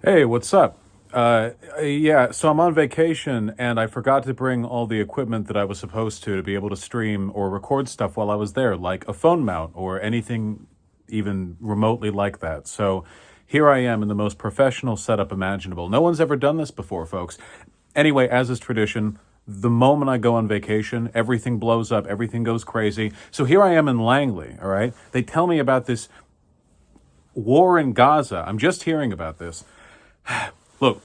Hey, what's up? Yeah, so I'm on vacation and I forgot to bring all the equipment that I was supposed to be able to stream or record stuff while I was there, like a phone mount or anything even remotely like that. So here I am in the most professional setup imaginable. No one's ever done this before, folks. Anyway, as is tradition, the moment I go on vacation, everything blows up, everything goes crazy. So here I am in Langley, all right? They tell me about this war in Gaza. I'm just hearing about this. Look,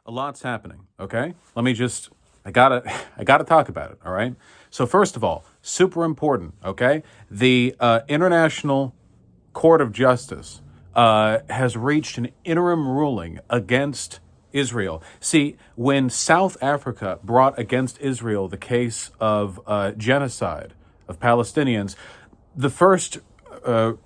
a lot's happening, okay? I gotta talk about it, all right? So first of all, super important, okay? The International Court of Justice has reached an interim ruling against Israel. See, when South Africa brought against Israel the case of genocide of Palestinians, the first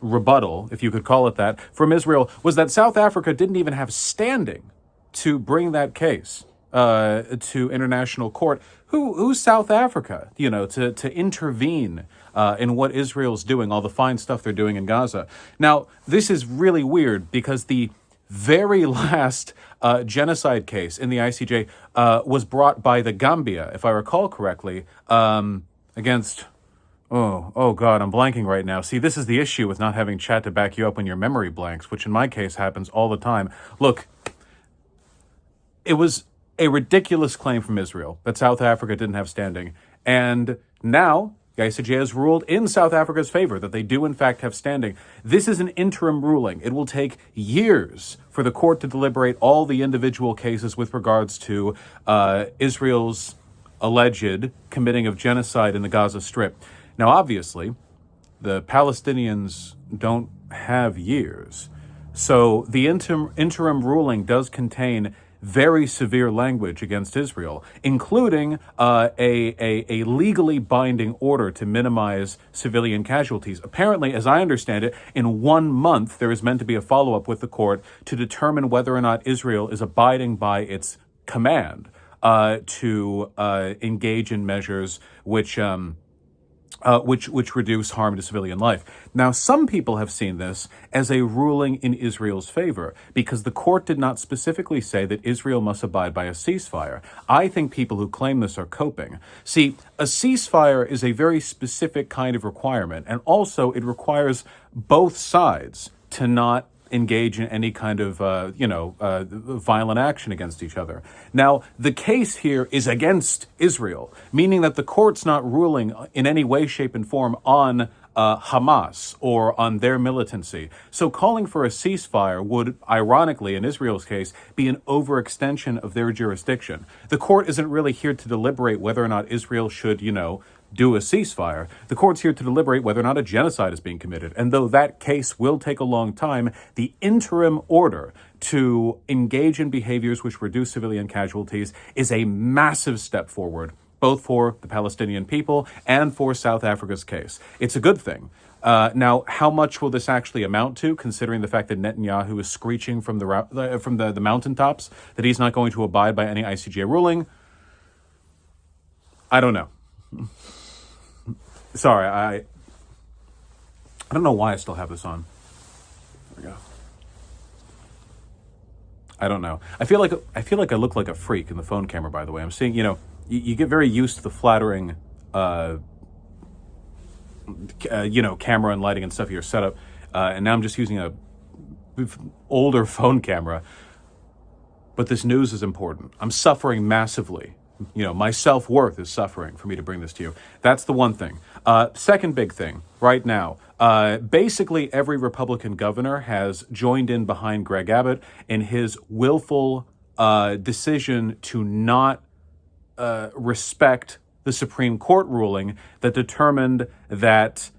rebuttal, if you could call it that, from Israel was that South Africa didn't even have standing to bring that case to international court. Who's South Africa, to intervene in what Israel's doing, all the fine stuff they're doing in Gaza. Now, this is really weird because the very last genocide case in the ICJ was brought by the Gambia, if I recall correctly, against. Oh God, I'm blanking right now. See, this is the issue with not having chat to back you up when your memory blanks, which in my case happens all the time. Look, it was a ridiculous claim from Israel that South Africa didn't have standing. And now the ICJ has ruled in South Africa's favor that they do in fact have standing. This is an interim ruling. It will take years for the court to deliberate all the individual cases with regards to Israel's alleged committing of genocide in the Gaza Strip. Now, obviously, the Palestinians don't have years. So the interim ruling does contain very severe language against Israel, including a legally binding order to minimize civilian casualties. Apparently, as I understand it, in 1 month, there is meant to be a follow-up with the court to determine whether or not Israel is abiding by its command to engage in measures which reduce harm to civilian life. Now, some people have seen this as a ruling in Israel's favor because the court did not specifically say that Israel must abide by a ceasefire. I think people who claim this are coping. See, a ceasefire is a very specific kind of requirement, and also it requires both sides to not engage in any kind of, violent action against each other. Now, the case here is against Israel, meaning that the court's not ruling in any way, shape, and form on Hamas or on their militancy. So calling for a ceasefire would, ironically, in Israel's case, be an overextension of their jurisdiction. The court isn't really here to deliberate whether or not Israel should, do a ceasefire. The court's here to deliberate whether or not a genocide is being committed. And though that case will take a long time, the interim order to engage in behaviors which reduce civilian casualties is a massive step forward, both for the Palestinian people and for South Africa's case. It's a good thing. Now, how much will this actually amount to, considering the fact that Netanyahu is screeching from the mountaintops that he's not going to abide by any ICJ ruling? I don't know. Sorry, I don't know why I still have this on. There we go. I don't know. I feel like I look like a freak in the phone camera. By the way, I'm seeing. You get very used to the flattering, camera and lighting and stuff of your setup, and now I'm just using a older phone camera. But this news is important. I'm suffering massively. My self-worth is suffering for me to bring this to you. That's the one thing. Second big thing right now, basically every Republican governor has joined in behind Greg Abbott in his willful decision to not respect the Supreme Court ruling that determined that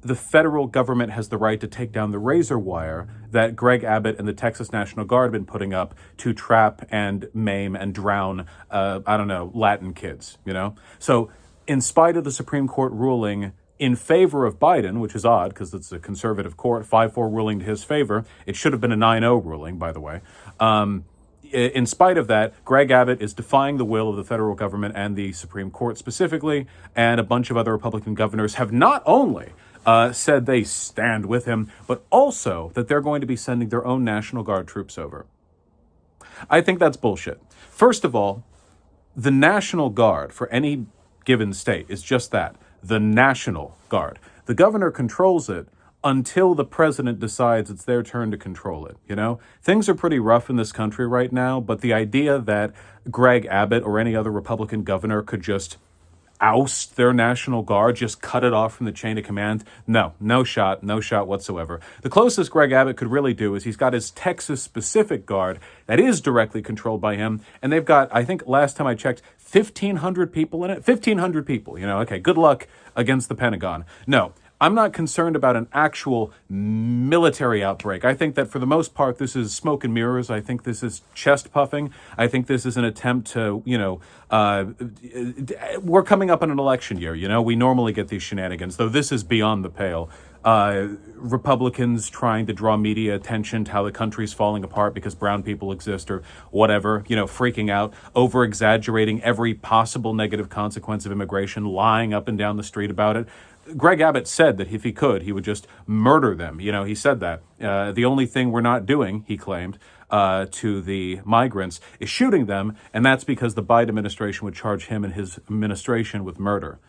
the federal government has the right to take down the razor wire that Greg Abbott and the Texas National Guard have been putting up to trap and maim and drown, Latin kids, So in spite of the Supreme Court ruling in favor of Biden, which is odd because it's a conservative court, 5-4 ruling to his favor. It should have been a 9-0 ruling, by the way. in spite of that, Greg Abbott is defying the will of the federal government and the Supreme Court specifically, and a bunch of other Republican governors have not only said they stand with him, but also that they're going to be sending their own National Guard troops over. I think that's bullshit. First of all, the National Guard for any given state is just that, the National Guard. The governor controls it until the president decides it's their turn to control it. You know, things are pretty rough in this country right now, but the idea that Greg Abbott or any other Republican governor could just oust their National Guard, just cut it off from the chain of command, no shot whatsoever. The closest Greg Abbott could really do is he's got his Texas-specific guard that is directly controlled by him, and they've got, I think last time I checked, 1,500 people in it. 1,500 people, you know, okay, good luck against the Pentagon. No, I'm not concerned about an actual military outbreak. I think that for the most part, this is smoke and mirrors. I think this is chest puffing. I think this is an attempt to, we're coming up on an election year. You know, we normally get these shenanigans, though this is beyond the pale. Republicans trying to draw media attention to how the country's falling apart because brown people exist or whatever, you know, freaking out, over-exaggerating every possible negative consequence of immigration, lying up and down the street about it. Greg Abbott said that if he could, he would just murder them. You know, he said that. The only thing we're not doing, he claimed, to the migrants is shooting them, and that's because the Biden administration would charge him and his administration with murder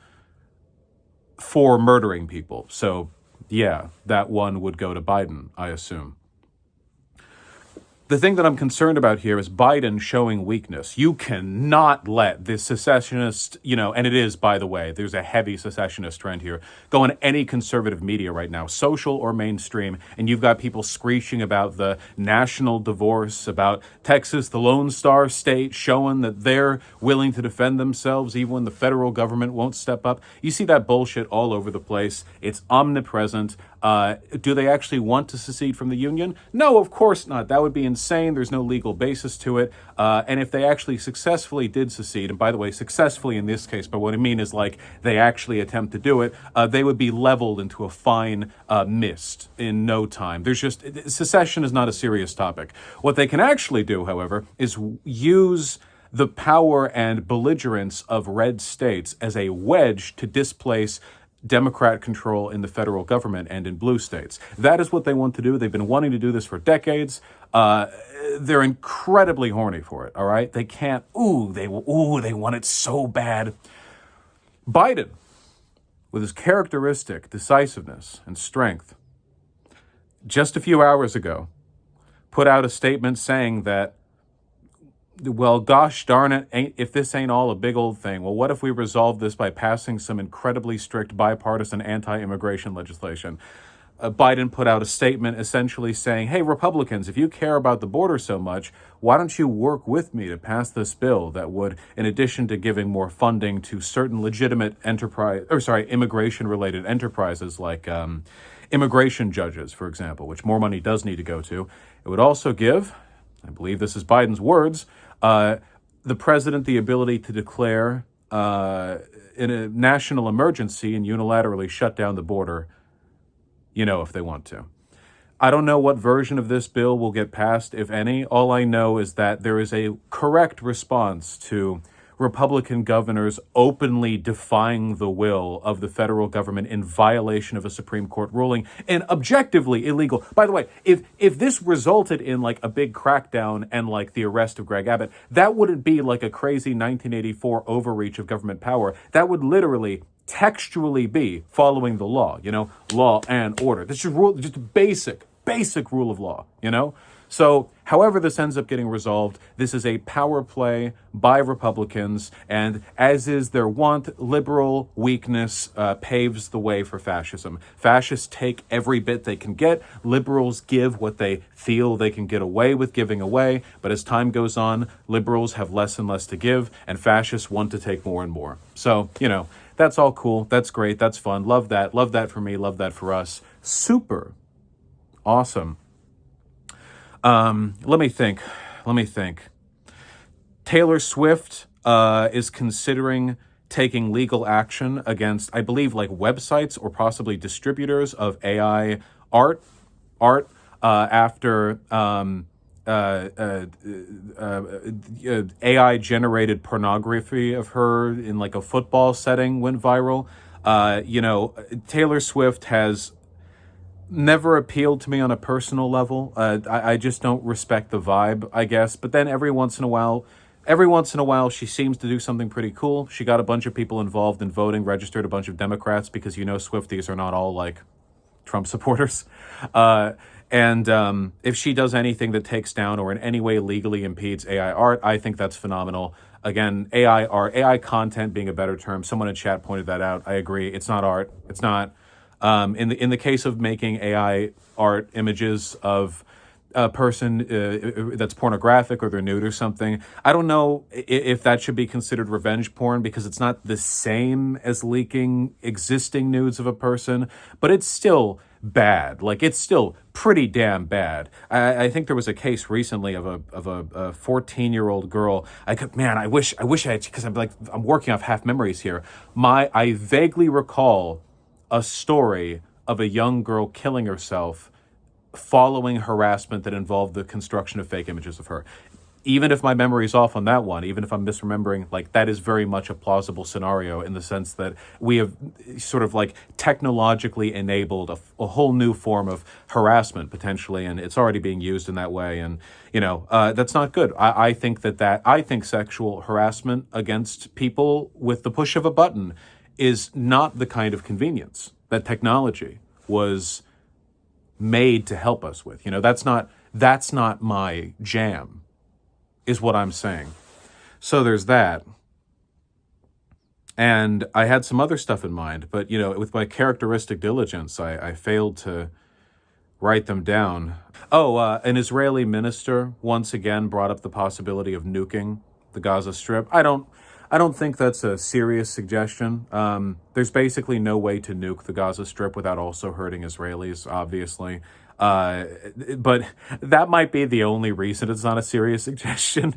for murdering people. So, yeah, that one would go to Biden, I assume. The thing that I'm concerned about here is Biden showing weakness. You cannot let this secessionist, and it is, by the way, there's a heavy secessionist trend here, go on any conservative media right now, social or mainstream, and you've got people screeching about the national divorce, about Texas, the Lone Star State, showing that they're willing to defend themselves even when the federal government won't step up. You see that bullshit all over the place. It's omnipresent. Do they actually want to secede from the Union? No, of course not. That would be insane. There's no legal basis to it. And if they actually successfully did secede, and by the way, successfully in this case, but what I mean is like they actually attempt to do it, they would be leveled into a fine mist in no time. Secession is not a serious topic. What they can actually do, however, is use the power and belligerence of red states as a wedge to displace Democrat control in the federal government and in blue states. That is what they want to do. They've been wanting to do this for decades. They're incredibly horny for it, all right? They can't, they want it so bad. Biden, with his characteristic decisiveness and strength, just a few hours ago, put out a statement saying that, well, gosh darn it, if this ain't all a big old thing, well, what if we resolve this by passing some incredibly strict bipartisan anti-immigration legislation? Biden put out a statement essentially saying, hey, Republicans, if you care about the border so much, why don't you work with me to pass this bill that would, in addition to giving more funding to certain legitimate immigration-related enterprises like immigration judges, for example, which more money does need to go to, it would also give, I believe this is Biden's words, the president the ability to declare in a national emergency and unilaterally shut down the border, if they want to. I don't know what version of this bill will get passed, if any. All I know is that there is a correct response to Republican governors openly defying the will of the federal government in violation of a Supreme Court ruling and objectively illegal. By the way, if this resulted in like a big crackdown and like the arrest of Greg Abbott, that wouldn't be like a crazy 1984 overreach of government power. That would literally textually be following the law, law and order. This is just a basic rule of law, So however this ends up getting resolved, this is a power play by Republicans, and as is their wont, liberal weakness paves the way for fascism. Fascists take every bit they can get. Liberals give what they feel they can get away with giving away. But as time goes on, liberals have less and less to give, and fascists want to take more and more. So, that's all cool. That's great. That's fun. Love that. Love that for me. Love that for us. Super awesome. Let me think. Taylor Swift is considering taking legal action against, I believe, like websites or possibly distributors of AI art after AI generated pornography of her in like a football setting went viral. Taylor Swift has never appealed to me on a personal level. I just don't respect the vibe, I guess. But then every once in a while, she seems to do something pretty cool. She got a bunch of people involved in voting, registered a bunch of Democrats because Swifties are not all like Trump supporters. And if she does anything that takes down or in any way legally impedes AI art, I think that's phenomenal. Again, AI art, AI content being a better term. Someone in chat pointed that out. I agree. It's not art. It's not. In the case of making AI art images of a person that's pornographic or they're nude or something, I don't know if that should be considered revenge porn because it's not the same as leaking existing nudes of a person, but it's still bad. Like it's still pretty damn bad. I think there was a case recently of a 14-year-old girl. I wish I because I'm working off half memories here. I vaguely recall a story of a young girl killing herself following harassment that involved the construction of fake images of her. Even if my memory is off on that one, even if I'm misremembering, like that is very much a plausible scenario in the sense that we have sort of like technologically enabled a whole new form of harassment potentially, and it's already being used in that way. And that's not good. I think I think sexual harassment against people with the push of a button is not the kind of convenience that technology was made to help us with. That's not my jam, is what I'm saying. So there's that. And I had some other stuff in mind, but with my characteristic diligence, I failed to write them down. An Israeli minister once again brought up the possibility of nuking the Gaza Strip. I don't think that's a serious suggestion. There's basically no way to nuke the Gaza Strip without also hurting Israelis, obviously. But that might be the only reason it's not a serious suggestion,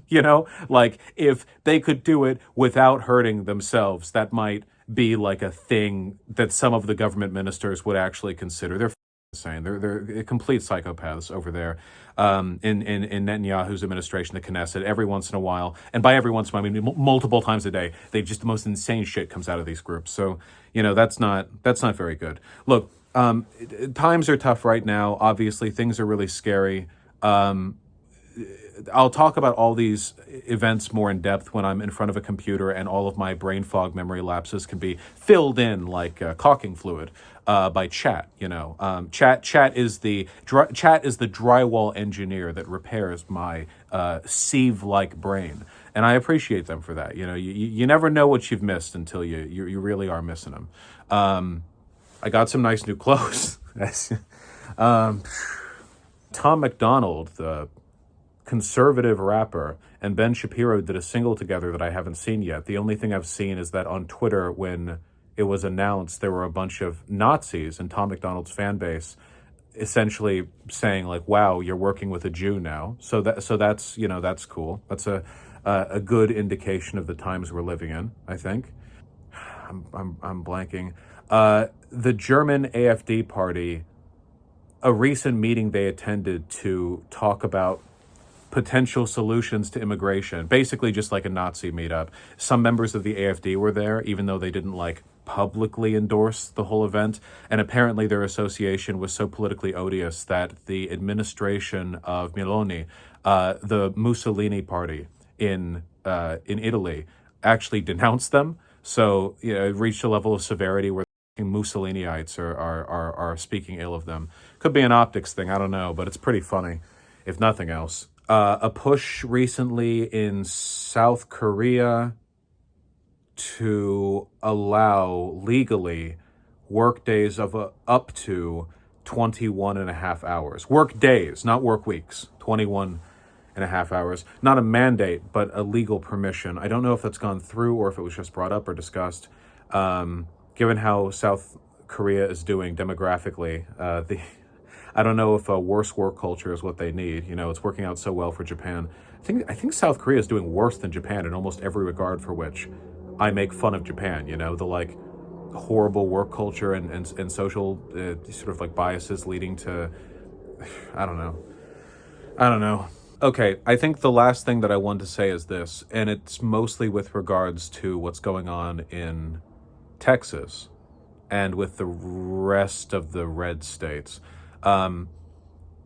Like, if they could do it without hurting themselves, that might be like a thing that some of the government ministers would actually consider. They're insane. They're complete psychopaths over there in Netanyahu's administration, the Knesset. Every once in a while, and by every once in a while, I mean multiple times a day, the most insane shit comes out of these groups. So that's not very good. Look, times are tough right now. Obviously, things are really scary. I'll talk about all these events more in depth when I'm in front of a computer and all of my brain fog memory lapses can be filled in like caulking fluid by chat. Chat is the drywall engineer that repairs my sieve-like brain, and I appreciate them for that. You never know what you've missed until you really are missing them. I got some nice new clothes. Tom McDonald, the conservative rapper, and Ben Shapiro did a single together that I haven't seen yet. The only thing I've seen is that on Twitter, when it was announced, there were a bunch of Nazis in Tom McDonald's fan base essentially saying like, wow, you're working with a Jew now. So that's that's cool. That's a good indication of the times we're living in, I think. I'm blanking. The German AfD party, a recent meeting they attended to talk about potential solutions to immigration, basically just like a Nazi meetup. Some members of the AfD were there, even though they didn't like publicly endorse the whole event. And apparently their association was so politically odious that the administration of Meloni, the Mussolini party in Italy, actually denounced them. So it reached a level of severity where Mussoliniites are speaking ill of them. Could be an optics thing, I don't know, but it's pretty funny, if nothing else. A push recently in South Korea to allow legally work days of up to 21 and a half hours. Work days, not work weeks. 21 and a half hours. Not a mandate, but a legal permission. I don't know if that's gone through or if it was just brought up or discussed. Given how South Korea is doing demographically, I don't know if a worse work culture is what they need. It's working out so well for Japan. I think South Korea is doing worse than Japan in almost every regard, for which I make fun of Japan. The like horrible work culture and social sort of like biases leading to, I don't know. Okay, I think the last thing that I want to say is this, and it's mostly with regards to what's going on in Texas and with the rest of the red states. Um,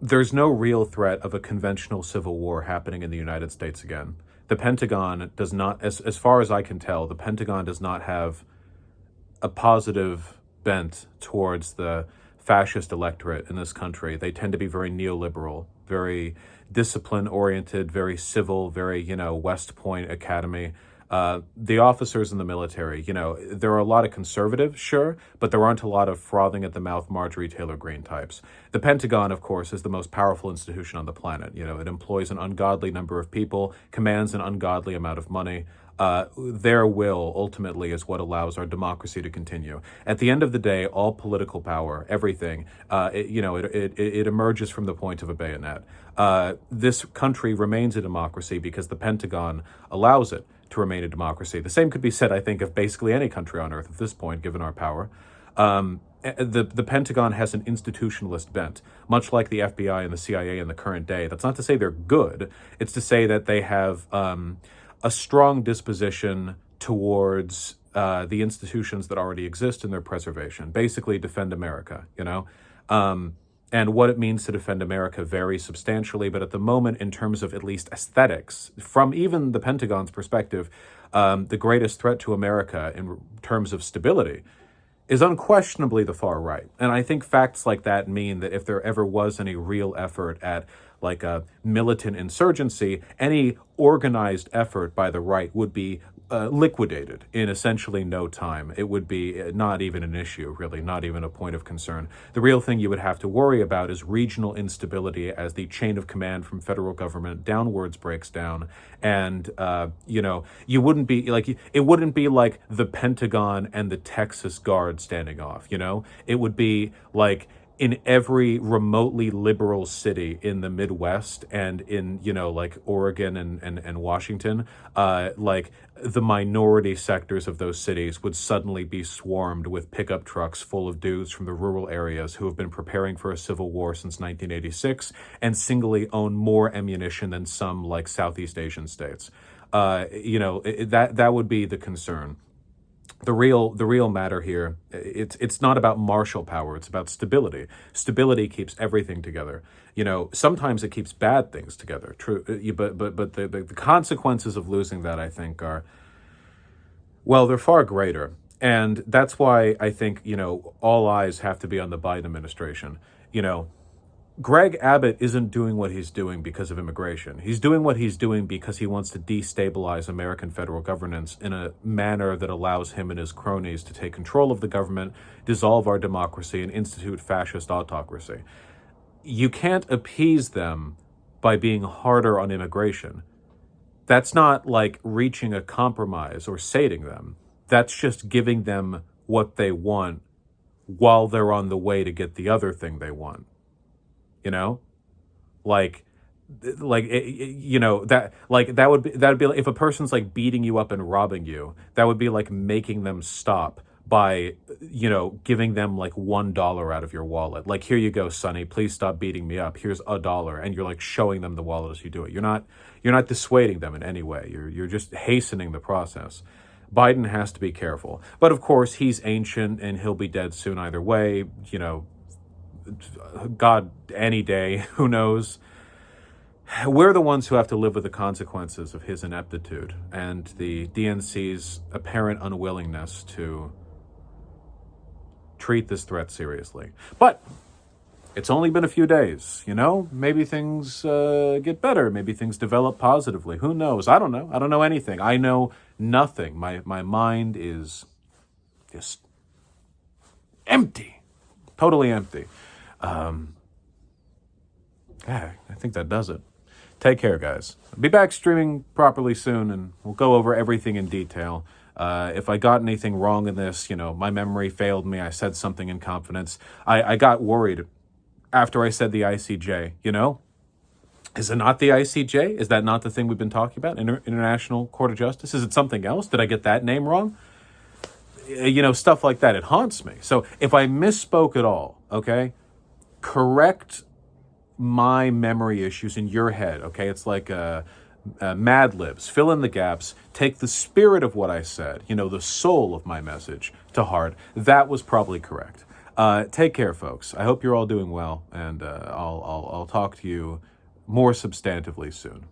there's no real threat of a conventional civil war happening in the United States again. The Pentagon does not, as far as I can tell, the Pentagon does not have a positive bent towards the fascist electorate in this country. They tend to be very neoliberal, very discipline oriented, very civil, very, West Point Academy. The officers in the military, there are a lot of conservatives, sure, but there aren't a lot of frothing at the mouth Marjorie Taylor Greene types. The Pentagon, of course, is the most powerful institution on the planet. It employs an ungodly number of people, commands an ungodly amount of money. Their will ultimately is what allows our democracy to continue. At the end of the day, all political power, everything, it emerges from the point of a bayonet. This country remains a democracy because the Pentagon allows it to remain a democracy. The same could be said, I think, of basically any country on earth at this point, given our power. The Pentagon has an institutionalist bent, much like the FBI and the CIA in the current day. That's not to say they're good. It's to say that they have a strong disposition towards the institutions that already exist and their preservation. Basically, defend America, and what it means to defend America varies substantially, but at the moment, in terms of at least aesthetics, from even the Pentagon's perspective, the greatest threat to America in terms of stability is unquestionably the far right. And I think facts like that mean that if there ever was any real effort at like a militant insurgency, any organized effort by the right would be liquidated in essentially no time. It would be not even an issue, really, not even a point of concern. The real thing you would have to worry about is regional instability as the chain of command from federal government downwards breaks down. And, you wouldn't be like, it wouldn't be like the Pentagon and the Texas Guard standing off, It would be like, in every remotely liberal city in the Midwest and in, like Oregon and Washington, like the minority sectors of those cities would suddenly be swarmed with pickup trucks full of dudes from the rural areas who have been preparing for a civil war since 1986 and singly own more ammunition than some like Southeast Asian states. That would be the concern. The real matter here, it's not about martial power, it's about stability. Stability keeps everything together. Sometimes it keeps bad things together. True, but the consequences of losing that, I think, are, well, they're far greater. And that's why I think, all eyes have to be on the Biden administration. Greg Abbott isn't doing what he's doing because of immigration. He's doing what he's doing because he wants to destabilize American federal governance in a manner that allows him and his cronies to take control of the government, dissolve our democracy, and institute fascist autocracy. You can't appease them by being harder on immigration. That's not like reaching a compromise or sating them. That's just giving them what they want while they're on the way to get the other thing they want. That would be like if a person's like beating you up and robbing you, that would be like making them stop by, giving them like $1 out of your wallet. Like, here you go, Sonny, please stop beating me up. Here's $1. And you're like showing them the wallet as you do it. You're not dissuading them in any way. You're just hastening the process. Biden has to be careful. But of course, he's ancient and he'll be dead soon either way, God, any day, who knows? We're the ones who have to live with the consequences of his ineptitude and the DNC's apparent unwillingness to treat this threat seriously. But it's only been a few days, Maybe things get better. Maybe things develop positively. Who knows? I don't know. I don't know anything. I know nothing. My mind is just empty. Totally empty. I think that does it. Take care, guys. I'll be back streaming properly soon, and we'll go over everything in detail. If I got anything wrong in this, my memory failed me. I said something in confidence. I got worried after I said the ICJ, Is it not the ICJ? Is that not the thing we've been talking about? International Court of Justice? Is it something else? Did I get that name wrong? Stuff like that. It haunts me. So if I misspoke at all, okay, correct my memory issues in your head, okay? It's like Mad Libs. Fill in the gaps. Take the spirit of what I said, the soul of my message to heart. That was probably correct. Take care, folks. I hope you're all doing well, and I'll talk to you more substantively soon.